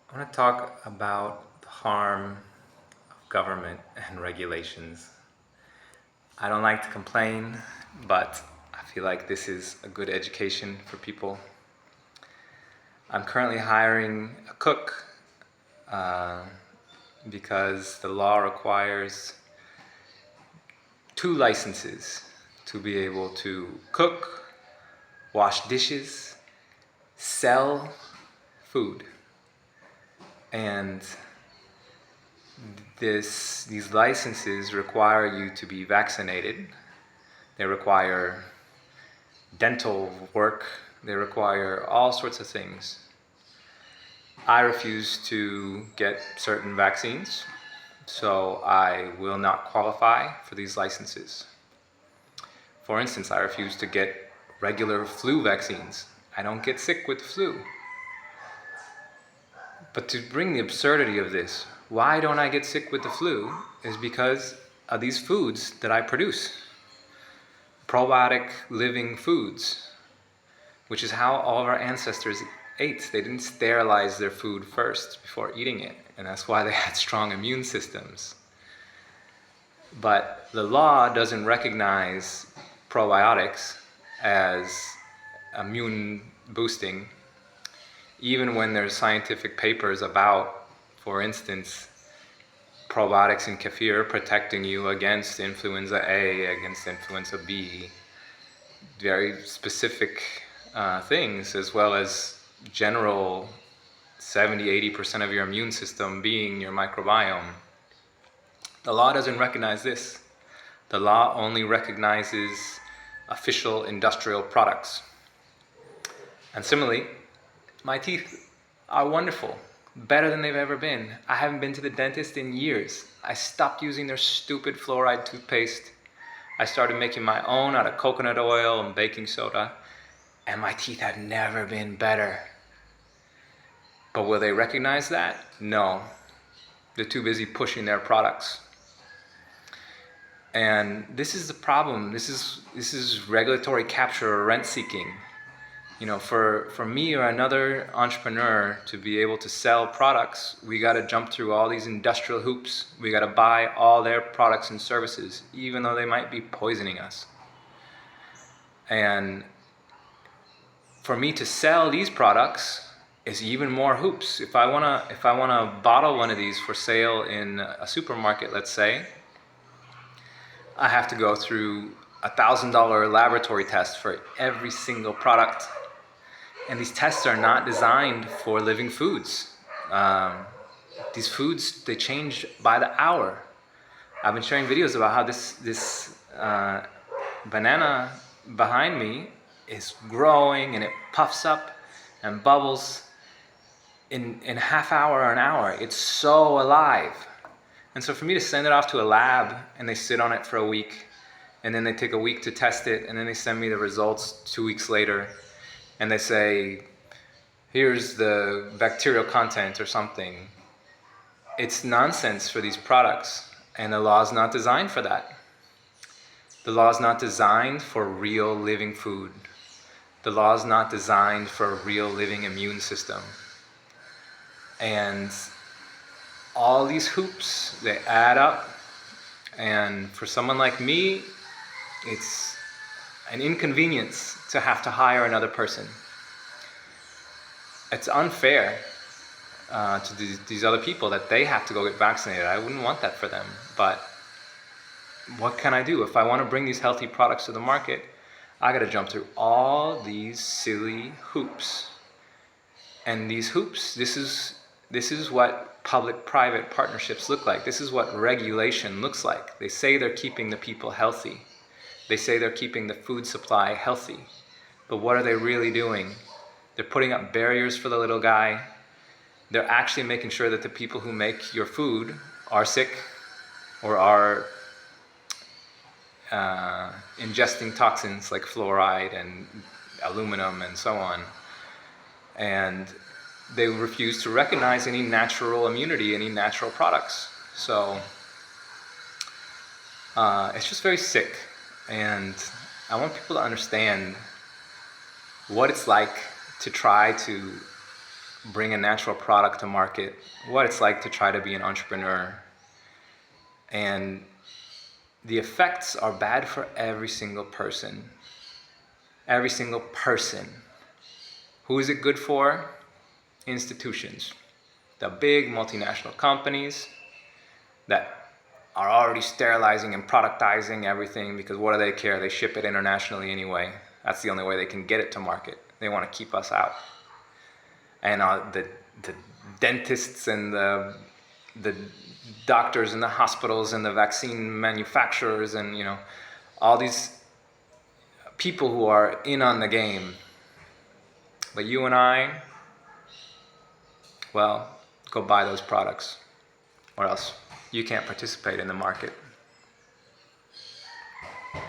I want to talk about the harm of government and regulations. I don't like to complain, but I feel like this is a good education for people. I'm currently hiring a cook uh, because the law requires 2 licenses to be able to cook, wash dishes, sell food. And these licenses require you to be vaccinated. They require dental work. They require all sorts of things. I refuse to get certain vaccines, so I will not qualify for these licenses. For instance, I refuse to get regular flu vaccines. I don't get sick with the flu. But to bring the absurdity of this, why don't I get sick with the flu is because of these foods that I produce. Probiotic living foods, which is how all of our ancestors ate. They didn't sterilize their food first before eating it, and that's why they had strong immune systems. But the law doesn't recognize probiotics as immune boosting, even when there's scientific papers about, for instance, probiotics in kefir protecting you against influenza A, against influenza B, very specific things, as well as general 70-80% of your immune system being your microbiome. The law doesn't recognize this. The law only recognizes official industrial products. And similarly, my teeth are wonderful, better than they've ever been. I haven't been to the dentist in years. I stopped using their stupid fluoride toothpaste. I started making my own out of coconut oil and baking soda, and my teeth have never been better. But will they recognize that? No. They're too busy pushing their products. And this is the problem. This is regulatory capture or rent seeking. For me or another entrepreneur to be able to sell products, we got to jump through all these industrial hoops. We got to buy all their products and services, even though they might be poisoning us. And for me to sell these products is even more hoops. If I wanna bottle one of these for sale in a supermarket, let's say, I have to go through $1,000 laboratory test for every single product. And these tests are not designed for living foods. These foods, they change by the hour. I've been sharing videos about how this banana behind me is growing, and it puffs up and bubbles in half hour or an hour. It's so alive. And so for me to send it off to a lab and they sit on it for a week, and then they take a week to test it, and then they send me the results 2 weeks later, and they say, here's the bacterial content or something. It's nonsense for these products, and the law is not designed for that. The law is not designed for real living food. The law is not designed for a real living immune system. And all these hoops, they add up. And for someone like me, it's an inconvenience to have to hire another person. It's unfair to these other people that they have to go get vaccinated. I wouldn't want that for them. But what can I do? If I want to bring these healthy products to the market, I got to jump through all these silly hoops. And these hoops, this is what public-private partnerships look like. This is what regulation looks like. They say they're keeping the people healthy. They say they're keeping the food supply healthy. But what are they really doing? They're putting up barriers for the little guy. They're actually making sure that the people who make your food are sick or are ingesting toxins like fluoride and aluminum and so on. And they refuse to recognize any natural immunity, any natural products. So it's just very sick. And I want people to understand what it's like to try to bring a natural product to market, what it's like to try to be an entrepreneur. And the effects are bad for every single person. Every single person. Who is it good for? Institutions. The big multinational companies that are already sterilizing and productizing everything, because what do they care? They ship it internationally anyway. That's the only way they can get it to market. They want to keep us out. And the dentists and the doctors and the hospitals and the vaccine manufacturers and all these people who are in on the game. But you and I, well, go buy those products, or else you can't participate in the market.